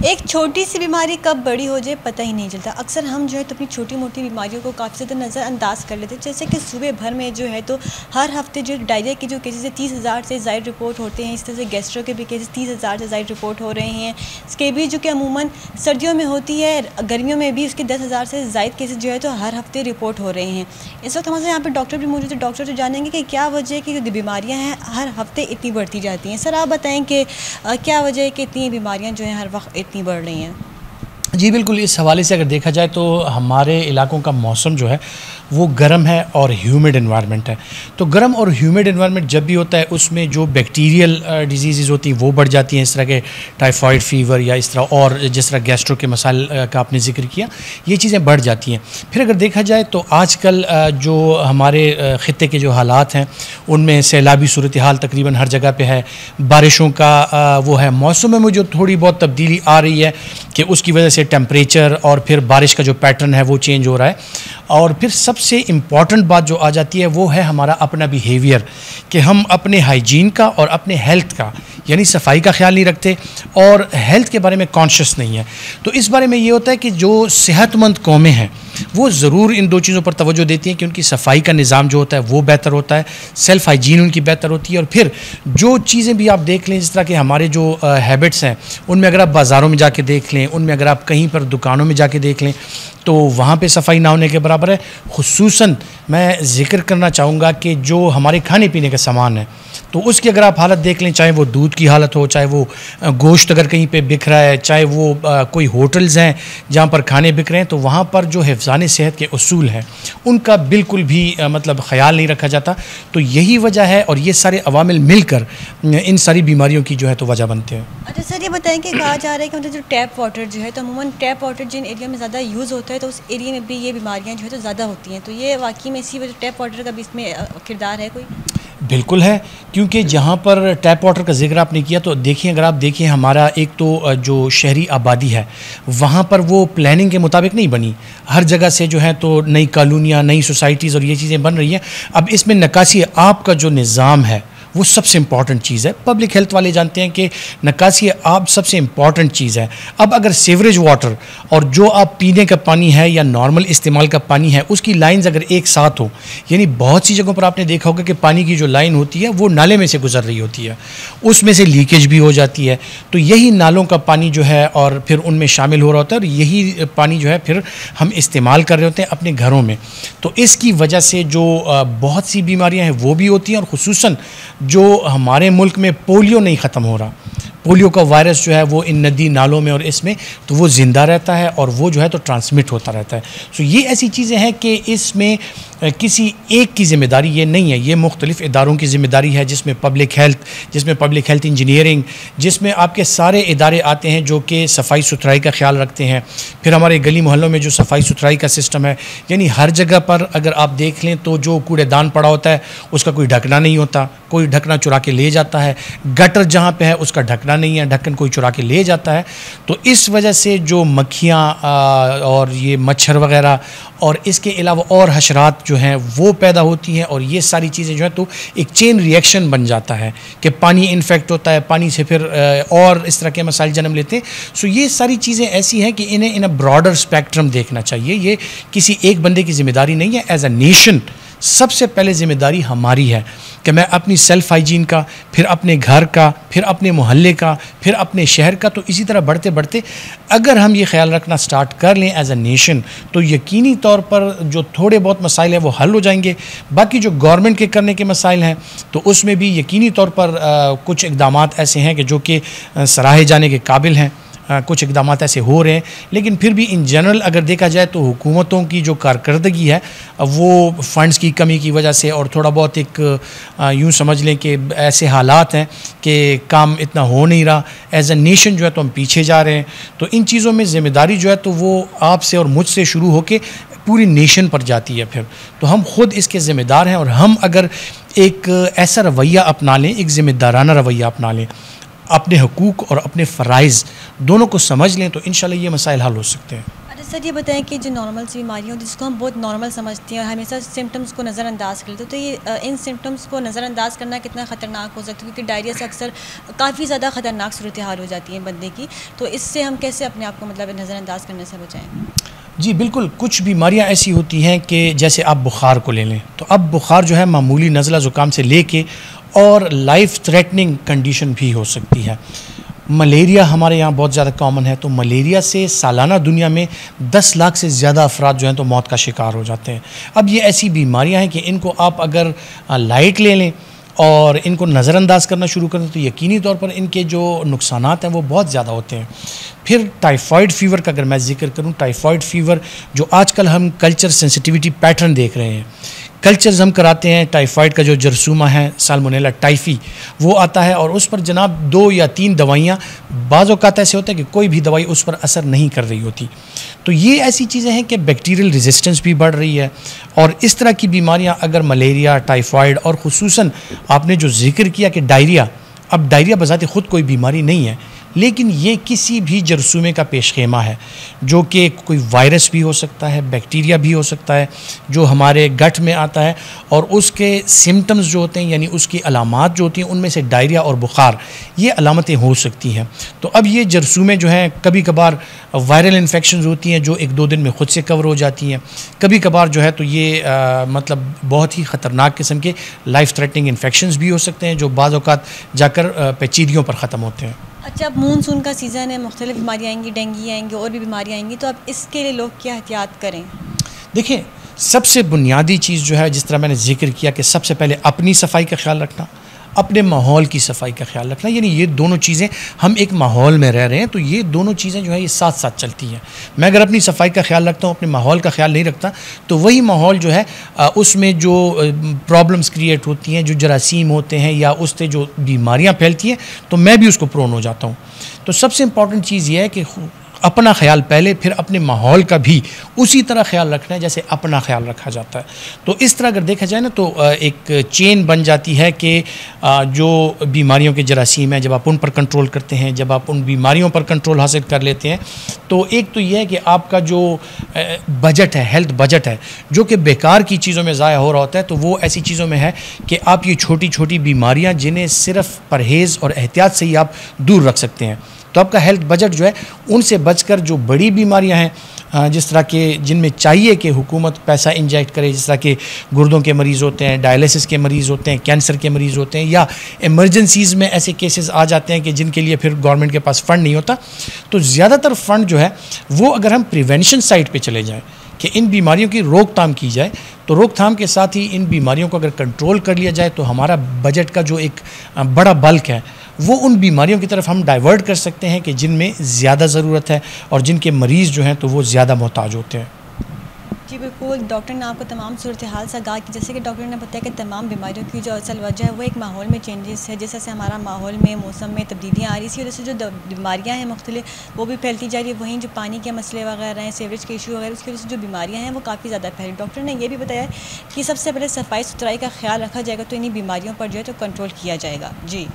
ایک چھوٹی سی بیماری کب بڑی ہو جائے پتہ ہی نہیں چلتا. اکثر ہم جو ہے تو اپنی چھوٹی موٹی بیماریوں کو کافی زیادہ نظر انداز کر لیتے ہیں. جیسے کہ صوبے بھر میں جو ہے تو ہر ہفتے جو ڈائریا کے جو کیسز ہے 30,000 سے زائد رپورٹ ہوتے ہیں. اس طرح سے گیسٹرو کے بھی کیسز 30,000 سے زائد رپورٹ ہو رہے ہیں. اس کے بھی جو کہ عموماً سردیوں میں ہوتی ہے, گرمیوں میں بھی اس کے 10,000 سے زائد کیسز جو ہے تو ہر ہفتے رپورٹ ہو رہے ہیں. اس وقت ہمارے یہاں پہ ڈاکٹر بھی موجود ہے. ڈاکٹر جو جانیں گے کہ کیا وجہ ہے کہ جو بیماریاں ہیں ہر ہفتے اتنی بڑھتی جاتی ہیں. سر آپ بتائیں کہ کیا وجہ ہے کہ اتنی بیماریاں جو ہیں ہر وقت اتنی بڑھ رہی ہیں؟ جی بالکل, اس حوالے سے اگر دیکھا جائے تو ہمارے علاقوں کا موسم جو ہے وہ گرم ہے اور ہیومڈ انوائرمنٹ ہے. تو گرم اور ہیومڈ انوائرمنٹ جب بھی ہوتا ہے اس میں جو بیکٹیریل ڈیزیزز ہوتی ہیں وہ بڑھ جاتی ہیں, اس طرح کے ٹائیفائڈ فیور یا اس طرح اور جس طرح گیسٹرو کے مسائل کا آپ نے ذکر کیا, یہ چیزیں بڑھ جاتی ہیں. پھر اگر دیکھا جائے تو آج کل جو ہمارے خطے کے جو حالات ہیں ان میں سیلابی صورتحال تقریباً ہر جگہ پہ ہے, بارشوں کا وہ ہے, موسم میں جو تھوڑی بہت تبدیلی آ رہی ہے کہ اس کی وجہ سے ٹیمپریچر اور پھر بارش کا جو پیٹرن ہے وہ چینج ہو رہا ہے. اور پھر سب سے امپورٹنٹ بات جو آ جاتی ہے وہ ہے ہمارا اپنا بیہیویئر, کہ ہم اپنے ہائیجین کا اور اپنے ہیلتھ کا یعنی صفائی کا خیال نہیں رکھتے اور ہیلتھ کے بارے میں کانشیس نہیں ہے. تو اس بارے میں یہ ہوتا ہے کہ جو صحت مند قومیں ہیں وہ ضرور ان دو چیزوں پر توجہ دیتی ہیں کہ ان کی صفائی کا نظام جو ہوتا ہے وہ بہتر ہوتا ہے, سیلف ہائیجین ان کی بہتر ہوتی ہے. اور پھر جو چیزیں بھی آپ دیکھ لیں, جس طرح کہ ہمارے جو ہیبٹس ہیں ان میں اگر آپ بازاروں میں جا کے دیکھ لیں, ان میں اگر آپ کہیں پر دکانوں میں جا کے دیکھ لیں تو وہاں پہ صفائی نہ ہونے کے برابر ہے. خصوصاً میں ذکر کرنا چاہوں گا کہ جو ہمارے کھانے پینے کا سامان ہے تو اس کی اگر آپ حالت دیکھ لیں, چاہے وہ دودھ کی حالت ہو, چاہے وہ گوشت اگر کہیں پہ بک رہا ہے, چاہے وہ کوئی ہوٹلز ہیں جہاں پر کھانے بک رہے ہیں, تو وہاں پر جو حفظان صحت کے اصول ہیں ان کا بالکل بھی مطلب خیال نہیں رکھا جاتا. تو یہی وجہ ہے اور یہ سارے عوامل مل کر ان ساری بیماریوں کی جو ہے تو وجہ بنتے ہیں. اچھا سر, یہ بتائیں کہ کہا جا رہا ہے کہ مطلب جو ٹیپ واٹر جو ہے تو عموماً ٹیپ واٹر جن ایریا میں زیادہ یوز ہوتا ہے تو اس ایریا میں بھی یہ بیماریاں جو ہے تو زیادہ ہوتی ہیں. تو یہ واقعی میں اسی وجہ ٹیپ واٹر کا بھی اس میں کردار ہے کوئی؟ بالکل ہے, کیونکہ جہاں پر ٹیپ واٹر کا ذکر آپ نے کیا تو دیکھیں, اگر آپ دیکھیں ہمارا ایک تو جو شہری آبادی ہے وہاں پر وہ پلاننگ کے مطابق نہیں بنی. ہر جگہ سے جو ہے تو نئی کالونیاں, نئی سوسائٹیز اور یہ چیزیں بن رہی ہیں. اب اس میں نکاسی آب کا جو نظام ہے وہ سب سے امپورٹنٹ چیز ہے. پبلک ہیلتھ والے جانتے ہیں کہ نکاسی آب سب سے امپورٹنٹ چیز ہے. اب اگر سیوریج واٹر اور جو آپ پینے کا پانی ہے یا نارمل استعمال کا پانی ہے اس کی لائنز اگر ایک ساتھ ہو, یعنی بہت سی جگہوں پر آپ نے دیکھا ہوگا کہ پانی کی جو لائن ہوتی ہے وہ نالے میں سے گزر رہی ہوتی ہے, اس میں سے لیکیج بھی ہو جاتی ہے. تو یہی نالوں کا پانی جو ہے اور پھر ان میں شامل ہو رہا ہوتا ہے, اور یہی پانی جو ہے پھر ہم استعمال کر رہے ہوتے ہیں اپنے گھروں میں. تو اس کی وجہ سے جو بہت سی بیماریاں ہیں وہ بھی ہوتی ہیں, اور خصوصاً جو ہمارے ملک میں پولیو نہیں ختم ہو رہا, پولیو کا وائرس جو ہے وہ ان ندی نالوں میں اور اس میں تو وہ زندہ رہتا ہے اور وہ جو ہے تو ٹرانسمٹ ہوتا رہتا ہے. سو یہ ایسی چیزیں ہیں کہ اس میں کسی ایک کی ذمہ داری یہ نہیں ہے, یہ مختلف اداروں کی ذمہ داری ہے, جس میں پبلک ہیلتھ انجینئرنگ, جس میں آپ کے سارے ادارے آتے ہیں جو کہ صفائی ستھرائی کا خیال رکھتے ہیں. پھر ہمارے گلی محلوں میں جو صفائی ستھرائی کا سسٹم ہے, یعنی ہر جگہ پر اگر آپ دیکھ لیں تو جو کوڑے دان پڑا ہوتا ہے اس کا کوئی ڈھکنا نہیں ہوتا, کوئی ڈھکنا چرا کے لے جاتا ہے. گٹر جہاں پہ ہے اس کا ڈھکنا نہیں ہے, ڈھکن کوئی چرا کے لے جاتا ہے. تو اس وجہ سے جو مکھیاں اور یہ مچھر وغیرہ اور اس کے علاوہ اور حشرات جو ہیں وہ پیدا ہوتی ہیں, اور یہ ساری چیزیں جو ہیں تو ایک چین ری ایکشن بن جاتا ہے کہ پانی انفیکٹ ہوتا ہے, پانی سے پھر اور اس طرح کے مسائل جنم لیتے ہیں. سو یہ ساری چیزیں ایسی ہیں کہ انہیں ان اے براڈر اسپیکٹرم دیکھنا چاہیے. یہ کسی ایک بندے کی ذمہ داری نہیں ہے. ایز اے نیشن سب سے پہلے ذمہ داری ہماری ہے کہ میں اپنی سیلف ہائیجین کا, پھر اپنے گھر کا, پھر اپنے محلے کا, پھر اپنے شہر کا, تو اسی طرح بڑھتے بڑھتے اگر ہم یہ خیال رکھنا سٹارٹ کر لیں ایز اے نیشن تو یقینی طور پر جو تھوڑے بہت مسائل ہیں وہ حل ہو جائیں گے. باقی جو گورنمنٹ کے کرنے کے مسائل ہیں تو اس میں بھی یقینی طور پر کچھ اقدامات ایسے ہیں کہ جو کہ سراہے جانے کے قابل ہیں, کچھ اقدامات ایسے ہو رہے ہیں. لیکن پھر بھی ان جنرل اگر دیکھا جائے تو حکومتوں کی جو کارکردگی ہے وہ فنڈز کی کمی کی وجہ سے, اور تھوڑا بہت ایک یوں سمجھ لیں کہ ایسے حالات ہیں کہ کام اتنا ہو نہیں رہا. ایز اے نیشن جو ہے تو ہم پیچھے جا رہے ہیں. تو ان چیزوں میں ذمہ داری جو ہے تو وہ آپ سے اور مجھ سے شروع ہو کے پوری نیشن پر جاتی ہے. پھر تو ہم خود اس کے ذمہ دار ہیں, اور ہم اگر ایک ایسا رویہ اپنا لیں, ایک ذمہ دارانہ رویہ اپنا لیں, اپنے حقوق اور اپنے فرائض دونوں کو سمجھ لیں, تو انشاءاللہ یہ مسائل حل ہو سکتے ہیں. سر یہ بتائیں کہ جو نارمل سی بیماریاں جس کو ہم بہت نارمل سمجھتے ہیں اور ہمیشہ سمٹمس کو نظر انداز کر لیتے ہیں، تو یہ ان سمٹمس کو نظر انداز کرنا کتنا خطرناک ہو سکتا ہے؟ کیونکہ ڈائریا سے اکثر کافی زیادہ خطرناک صورتحال ہو جاتی ہے بندے کی، تو اس سے ہم کیسے اپنے آپ کو نظر انداز کرنے سے بچائیں؟ جی بالکل، کچھ بیماریاں ایسی ہوتی ہیں کہ جیسے آپ بخار کو لے لیں، تو اب بخار جو ہے معمولی نزلہ زکام سے لے کے اور لائف تھریٹننگ کنڈیشن بھی ہو سکتی ہے۔ ملیریا ہمارے یہاں بہت زیادہ کامن ہے، تو ملیریا سے سالانہ دنیا میں 10 لاکھ سے زیادہ افراد جو ہیں تو موت کا شکار ہو جاتے ہیں۔ اب یہ ایسی بیماریاں ہیں کہ ان کو آپ اگر لائٹ لے لیں اور ان کو نظر انداز کرنا شروع کر دیں تو یقینی طور پر ان کے جو نقصانات ہیں وہ بہت زیادہ ہوتے ہیں۔ پھر ٹائیفائڈ فیور کا اگر میں ذکر کروں، ٹائیفائڈ فیور جو آج کل ہم کلچر سینسٹیوٹی پیٹرن دیکھ رہے ہیں، کلچرز ہم کراتے ہیں، ٹائیفائڈ کا جو جرثومہ ہے سالمونیلا ٹائفی وہ آتا ہے اور اس پر جناب 2 یا 3 دوائیاں، بعض اوقات ایسے ہوتا ہے کہ کوئی بھی دوائی اس پر اثر نہیں کر رہی ہوتی۔ تو یہ ایسی چیزیں ہیں کہ بیکٹیریل ریزسٹنس بھی بڑھ رہی ہے، اور اس طرح کی بیماریاں اگر ملیریا، ٹائیفائڈ اور خصوصاً آپ نے جو ذکر کیا کہ ڈائریا، اب ڈائریا بذات خود کوئی بیماری نہیں ہے، لیکن یہ کسی بھی جرثومے کا پیش خیمہ ہے، جو کہ کوئی وائرس بھی ہو سکتا ہے، بیکٹیریا بھی ہو سکتا ہے جو ہمارے گٹ میں آتا ہے، اور اس کے سمٹمز جو ہوتے ہیں یعنی اس کی علامات جو ہوتی ہیں ان میں سے ڈائریا اور بخار یہ علامتیں ہو سکتی ہیں۔ تو اب یہ جرثومے جو ہیں کبھی کبھار وائرل انفیکشنز ہوتی ہیں جو 1-2 دن میں خود سے کور ہو جاتی ہیں، کبھی کبھار جو ہے تو یہ مطلب بہت ہی خطرناک قسم کے لائف تھریٹننگ انفیکشنز بھی ہو سکتے ہیں جو بعض اوقات جا کر پیچیدگیوں پر ختم ہوتے ہیں۔ اچھا، اب مونسون کا سیزن ہے، مختلف بیماریاں آئیں گی، ڈینگی آئیں گی اور بھی بیماریاں آئیں گی، تو اب اس کے لیے لوگ کیا احتیاط کریں؟ دیکھیں، سب سے بنیادی چیز جو ہے جس طرح میں نے ذکر کیا کہ سب سے پہلے اپنی صفائی کا خیال رکھنا، اپنے ماحول کی صفائی کا خیال رکھنا، یعنی یہ دونوں چیزیں، ہم ایک ماحول میں رہ رہے ہیں تو یہ دونوں چیزیں جو ہے یہ ساتھ ساتھ چلتی ہیں۔ میں اگر اپنی صفائی کا خیال رکھتا ہوں، اپنے ماحول کا خیال نہیں رکھتا، تو وہی ماحول جو ہے اس میں جو پرابلمز کریٹ ہوتی ہیں، جو جراثیم ہوتے ہیں یا اس سے جو بیماریاں پھیلتی ہیں، تو میں بھی اس کو پرون ہو جاتا ہوں۔ تو سب سے امپورٹنٹ چیز یہ ہے کہ اپنا خیال پہلے، پھر اپنے ماحول کا بھی اسی طرح خیال رکھنا ہے جیسے اپنا خیال رکھا جاتا ہے۔ تو اس طرح اگر دیکھا جائے نا تو ایک چین بن جاتی ہے کہ جو بیماریوں کے جراثیم ہیں جب آپ ان پر کنٹرول کرتے ہیں، جب آپ ان بیماریوں پر کنٹرول حاصل کر لیتے ہیں، تو ایک تو یہ ہے کہ آپ کا جو بجٹ ہے، ہیلتھ بجٹ ہے، جو کہ بیکار کی چیزوں میں ضائع ہو رہا ہوتا ہے، تو وہ ایسی چیزوں میں ہے کہ آپ یہ چھوٹی چھوٹی بیماریاں جنہیں صرف پرہیز اور احتیاط سے ہی آپ دور رکھ سکتے ہیں، تو آپ کا ہیلتھ بجٹ جو ہے ان سے بچ کر جو بڑی بیماریاں ہیں جس طرح کے جن میں چاہیے کہ حکومت پیسہ انجیکٹ کرے، جس طرح کے گردوں کے مریض ہوتے ہیں، ڈائلسس کے مریض ہوتے ہیں، کینسر کے مریض ہوتے ہیں، یا ایمرجنسیز میں ایسے کیسز آ جاتے ہیں کہ جن کے لیے پھر گورنمنٹ کے پاس فنڈ نہیں ہوتا، تو زیادہ تر فنڈ جو ہے وہ اگر ہم پریونشن سائٹ پہ چلے جائیں کہ ان بیماریوں کی روک تھام کی جائے، تو روک تھام کے ساتھ ہی ان بیماریوں کو اگر کنٹرول کر لیا جائے تو ہمارا بجٹ کا جو ایک بڑا بلک ہے وہ ان بیماریوں کی طرف ہم ڈائیورٹ کر سکتے ہیں کہ جن میں زیادہ ضرورت ہے اور جن کے مریض جو ہیں تو وہ زیادہ محتاج ہوتے ہیں۔ جی بالکل، ڈاکٹر نے آپ کو تمام صورتحال سے آگاہ کی، جیسے کہ ڈاکٹر نے بتایا کہ تمام بیماریوں کی جو اصل وجہ ہے وہ ایک ماحول میں چینجز ہے، جیسے سے ہمارا ماحول میں موسم میں تبدیلیاں آ رہی، اسی وجہ سے جو بیماریاں ہیں مختلف وہ بھی پھیلتی جا رہی ہے، وہیں جو پانی کے مسئلے وغیرہ ہیں، سیوریج کے ایشو وغیرہ، اس کی وجہ سے جو بیماریاں ہیں وہ کافی زیادہ پھیل رہی۔ ڈاکٹر نے یہ بھی بتایا کہ سب سے پہلے صفائی ستھرائی کا خیال رکھا جائے گا تو انہیں بیماریوں پر جو ہے تو کنٹرول کیا جائے گا۔ جی